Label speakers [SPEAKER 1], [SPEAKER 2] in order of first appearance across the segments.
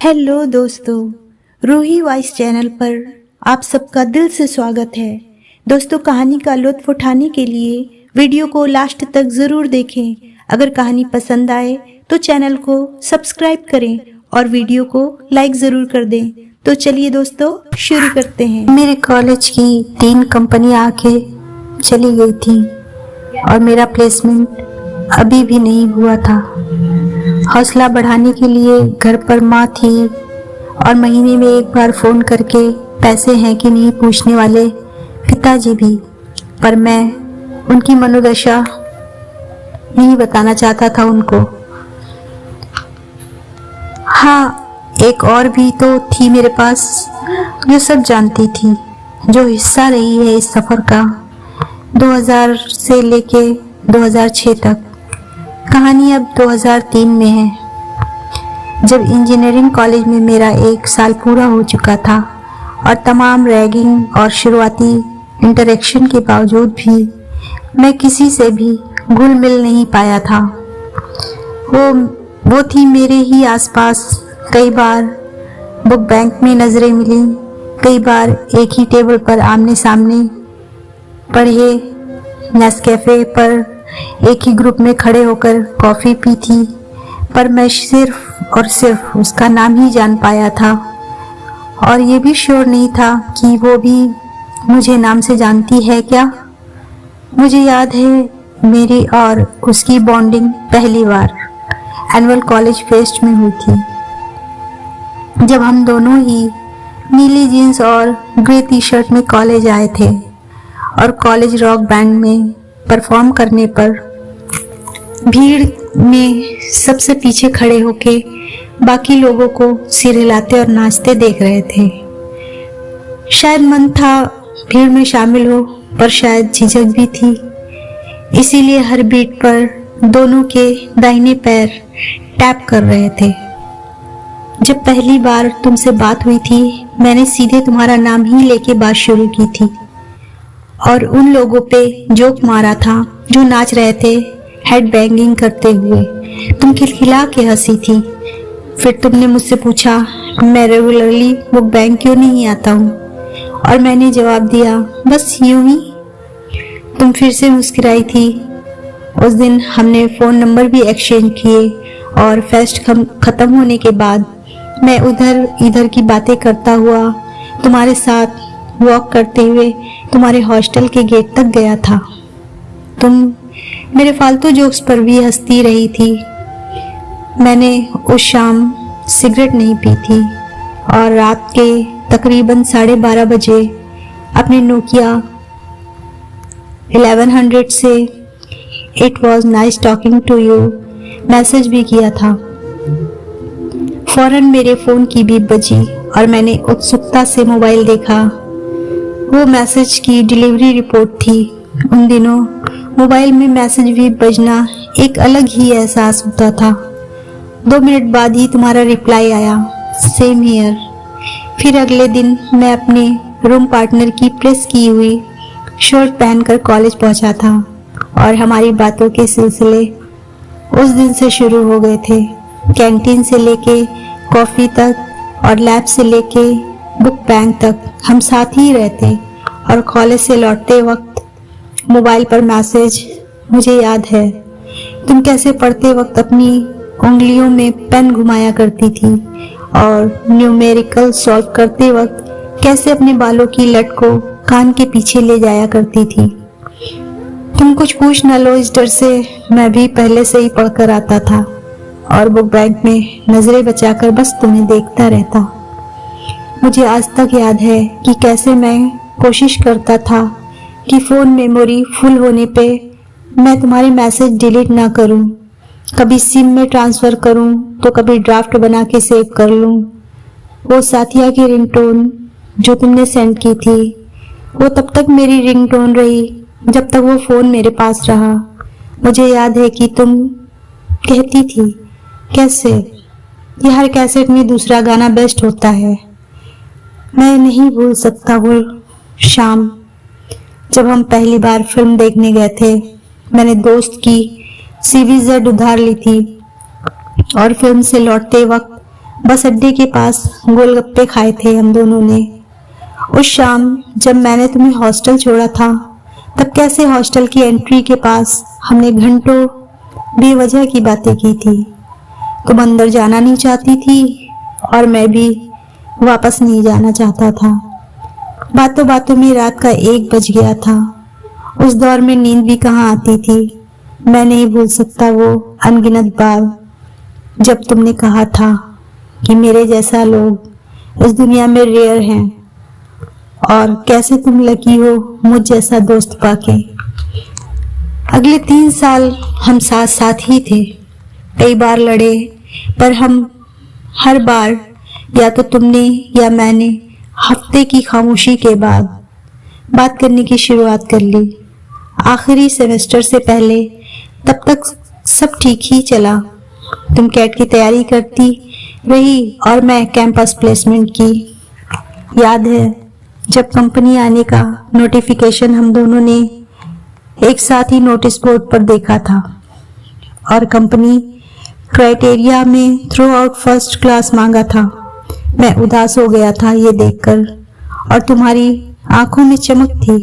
[SPEAKER 1] Hello दोस्तों, Ruhi voice channel पर आप सबका दिल से स्वागत है। दोस्तों, कहानी का लुत्फ उठाने के लिए वीडियो को लास्ट तक ज़रूर देखें। अगर कहानी पसंद आए तो चैनल को सब्सक्राइब करें और वीडियो को लाइक ज़रूर कर दें। तो चलिए दोस्तों, शुरू करते हैं।
[SPEAKER 2] मेरे कॉलेज की 3 कंपनियां आके चली गई थी और मेरा प्लेसमेंट अभी भी नहीं हुआ था। हौसला बढ़ाने के लिए घर पर माँ थी और महीने में एक बार फ़ोन करके पैसे हैं कि नहीं पूछने वाले पिताजी भी, पर मैं उनकी मनोदशा नहीं बताना चाहता था उनको। हाँ, एक और भी तो थी मेरे पास जो सब जानती थी, जो हिस्सा रही है इस सफ़र का 2000 से लेके 2006 तक। कहानी अब 2003 में है, जब इंजीनियरिंग कॉलेज में मेरा 1 साल पूरा हो चुका था और तमाम रैगिंग और शुरुआती इंटरेक्शन के बावजूद भी मैं किसी से भी घुल मिल नहीं पाया था। वो थी मेरे ही आसपास। कई बार बुक बैंक में नज़रें मिली, कई बार एक ही टेबल पर आमने सामने पढ़े, नेस्कैफे पर एक ही ग्रुप में खड़े होकर कॉफ़ी पी थी, पर मैं सिर्फ और सिर्फ उसका नाम ही जान पाया था और ये भी श्योर नहीं था कि वो भी मुझे नाम से जानती है क्या। मुझे याद है मेरी और उसकी बॉन्डिंग पहली बार एनुअल कॉलेज फेस्ट में हुई थी, जब हम दोनों ही नीली जीन्स और ग्रे टी शर्ट में कॉलेज आए थे और कॉलेज रॉक बैंड में परफॉर्म करने पर भीड़ में सबसे पीछे खड़े होके बाकी लोगों को सिर हिलाते और नाचते देख रहे थे। शायद मन था भीड़ में शामिल हो, पर शायद झिझक भी थी। इसीलिए हर बीट पर दोनों के दाहिने पैर टैप कर रहे थे। जब पहली बार तुमसे बात हुई थी, मैंने सीधे तुम्हारा नाम ही लेके बात शुरू की थी और उन लोगों पे जोक मारा था जो नाच रहे थे हेड बैंगिंग करते हुए। तुम खिलखिला के हंसी थी। फिर तुमने मुझसे पूछा मैं रेगुलरली बुक बैंक क्यों नहीं आता हूँ, और मैंने जवाब दिया बस यूं ही। तुम फिर से मुस्कुराई थी। उस दिन हमने फ़ोन नंबर भी एक्सचेंज किए और फेस्ट ख़त्म होने के बाद मैं उधर इधर की बातें करता हुआ तुम्हारे साथ वॉक करते हुए तुम्हारे हॉस्टल के गेट तक गया था। तुम मेरे फालतू जोक्स पर भी हंसती रही थी। मैंने उस शाम सिगरेट नहीं पी थी और रात के तकरीबन 12:30 बजे अपने नोकिया 1100 से it was nice talking to you message भी किया था। फौरन मेरे फ़ोन की बीप बजी और मैंने उत्सुकता से मोबाइल देखा। वो मैसेज की डिलीवरी रिपोर्ट थी। उन दिनों मोबाइल में मैसेज भी बजना एक अलग ही एहसास होता था। 2 मिनट बाद ही तुम्हारा रिप्लाई आया, सेम हियर। फिर अगले दिन मैं अपने रूम पार्टनर की प्रेस की हुई शर्ट पहनकर कॉलेज पहुंचा था और हमारी बातों के सिलसिले उस दिन से शुरू हो गए थे। कैंटीन से लेके कॉफ़ी तक और लैब से लेके बुक बैंक तक हम साथ ही रहते और कॉलेज से लौटते वक्त मोबाइल पर मैसेज। मुझे याद है तुम कैसे पढ़ते वक्त अपनी उंगलियों में पेन घुमाया करती थी और न्यूमेरिकल सॉल्व करते वक्त कैसे अपने बालों की लट को कान के पीछे ले जाया करती थी। तुम कुछ पूछ न लो इस डर से मैं भी पहले से ही पढ़कर आता था और बुक बैंक में नजरें बचाकर बस तुम्हें देखता रहता। मुझे आज तक याद है कि कैसे मैं कोशिश करता था कि फ़ोन मेमोरी फुल होने पे मैं तुम्हारे मैसेज डिलीट ना करूं, कभी सिम में ट्रांसफ़र करूं तो कभी ड्राफ्ट बना के सेव कर लूं। वो साथिया की रिंगटोन जो तुमने सेंड की थी, वो तब तक मेरी रिंगटोन रही जब तक वो फ़ोन मेरे पास रहा। मुझे याद है कि तुम कहती थी कैसे ये हर कैसेट में दूसरा गाना बेस्ट होता है। मैं नहीं भूल सकता वो शाम जब हम पहली बार फिल्म देखने गए थे। मैंने दोस्त की CVZ उधार ली थी और फिल्म से लौटते वक्त बस अड्डे के पास गोलगप्पे खाए थे हम दोनों ने। उस शाम जब मैंने तुम्हें हॉस्टल छोड़ा था, तब कैसे हॉस्टल की एंट्री के पास हमने घंटों बेवजह की बातें की थी। तुम अंदर जाना नहीं चाहती थी और मैं भी वापस नहीं जाना चाहता था। बातों बातों में रात का 1 बज गया था। उस दौर में नींद भी कहाँ आती थी। मैं नहीं भूल सकता वो अनगिनत बार जब तुमने कहा था कि मेरे जैसा लोग इस दुनिया में रेयर हैं और कैसे तुम लकी हो मुझ जैसा दोस्त पाके। अगले 3 साल हम साथ साथ ही थे। कई बार लड़े, पर हम हर बार या तो तुमने या मैंने हफ्ते की खामोशी के बाद बात करने की शुरुआत कर ली। आखिरी सेमेस्टर से पहले तब तक सब ठीक ही चला। तुम कैट की तैयारी करती रही और मैं कैंपस प्लेसमेंट की। याद है जब कंपनी आने का नोटिफिकेशन हम दोनों ने एक साथ ही नोटिस बोर्ड पर देखा था और कंपनी क्राइटेरिया में थ्रू आउट फर्स्ट क्लास मांगा था। मैं उदास हो गया था ये देखकर और तुम्हारी आंखों में चमक थी।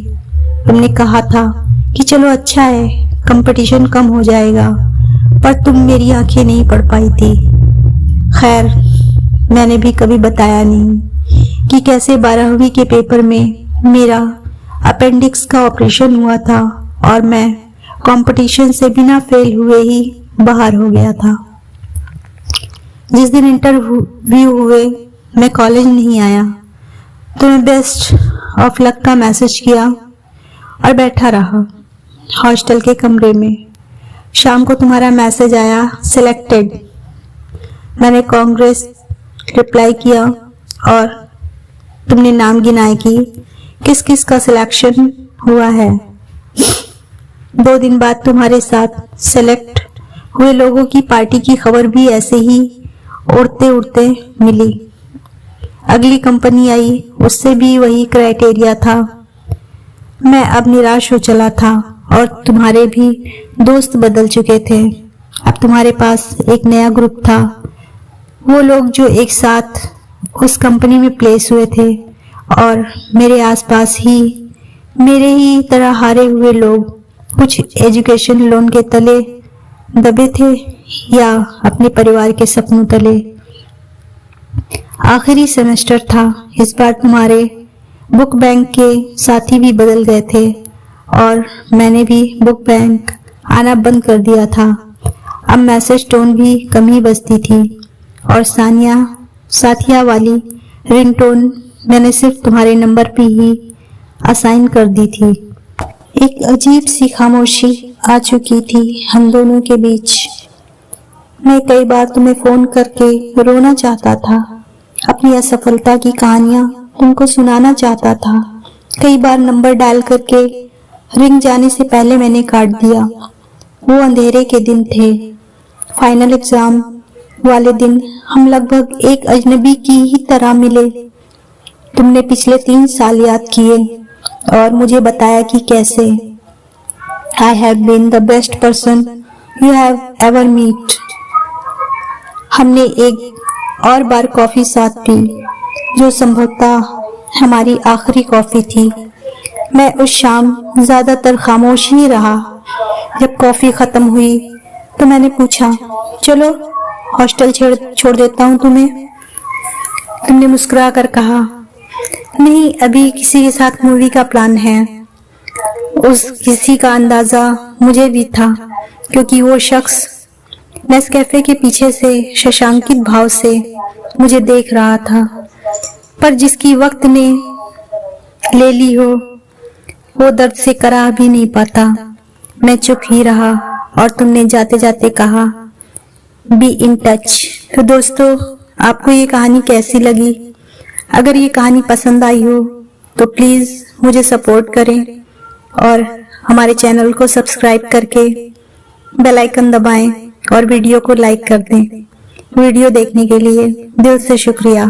[SPEAKER 2] तुमने कहा था कि चलो अच्छा है, कंपटीशन कम हो जाएगा, पर तुम मेरी आंखें नहीं पढ़ पाई थी। खैर, मैंने भी कभी बताया नहीं कि कैसे 12वीं के पेपर में मेरा अपेंडिक्स का ऑपरेशन हुआ था और मैं कंपटीशन से बिना फेल हुए ही बाहर हो गया था। जिस दिन इंटरव्यू हुए मैं कॉलेज नहीं आया। तुम्हें बेस्ट ऑफ लक का मैसेज किया और बैठा रहा हॉस्टल के कमरे में। शाम को तुम्हारा मैसेज आया, सिलेक्टेड। मैंने कांग्रेस रिप्लाई किया और तुमने नाम गिनाए कि किस किस का सिलेक्शन हुआ है। 2 दिन बाद तुम्हारे साथ सेलेक्ट हुए लोगों की पार्टी की खबर भी ऐसे ही उड़ते उड़ते मिली। अगली कंपनी आई, उससे भी वही क्राइटेरिया था। मैं अब निराश हो चला था और तुम्हारे भी दोस्त बदल चुके थे। अब तुम्हारे पास एक नया ग्रुप था, वो लोग जो एक साथ उस कंपनी में प्लेस हुए थे और मेरे आसपास ही मेरे ही तरह हारे हुए लोग कुछ एजुकेशन लोन के तले दबे थे या अपने परिवार के सपनों तले। आखिरी सेमेस्टर था। इस बार तुम्हारे बुक बैंक के साथी भी बदल गए थे और मैंने भी बुक बैंक आना बंद कर दिया था। अब मैसेज टोन भी कम ही बजती थी और साथिया वाली रिंगटोन मैंने सिर्फ तुम्हारे नंबर पे ही असाइन कर दी थी। एक अजीब सी खामोशी आ चुकी थी हम दोनों के बीच। मैं कई बार तुम्हें फोन करके रोना चाहता था, अपनी असफलता की कहानियां तुमको सुनाना चाहता था। कई बार नंबर डायल करके रिंग जाने से पहले मैंने काट दिया। वो अंधेरे के दिन थे, फाइनल एग्जाम वाले दिन हम लगभग एक अजनबी की ही तरह मिले। तुमने पिछले 3 साल याद किए और मुझे बताया कि कैसे I have been the best person you have ever met। हमने एक और बार कॉफी साथ पी, जो संभवतः हमारी आखिरी कॉफी थी। मैं उस शाम ज्यादातर खामोश ही रहा। जब कॉफी खत्म हुई तो मैंने पूछा, चलो हॉस्टल छोड़ देता हूँ तुम्हें। तुमने मुस्कुरा कर कहा, नहीं, अभी किसी के साथ मूवी का प्लान है। उस किसी का अंदाजा मुझे भी था, क्योंकि वो शख्स नेस्कैफे के पीछे से शशांकित भाव से मुझे देख रहा था। पर जिसकी वक्त ने ले ली हो, वो दर्द से कराह भी नहीं पाता। मैं चुप ही रहा और तुमने जाते जाते कहा, बी इन टच। तो दोस्तों, आपको ये कहानी कैसी लगी? अगर ये कहानी पसंद आई हो तो प्लीज मुझे सपोर्ट करें और हमारे चैनल को सब्सक्राइब करके बेल आइकन दबाएं और वीडियो को लाइक कर दें। वीडियो देखने के लिए दिल से शुक्रिया।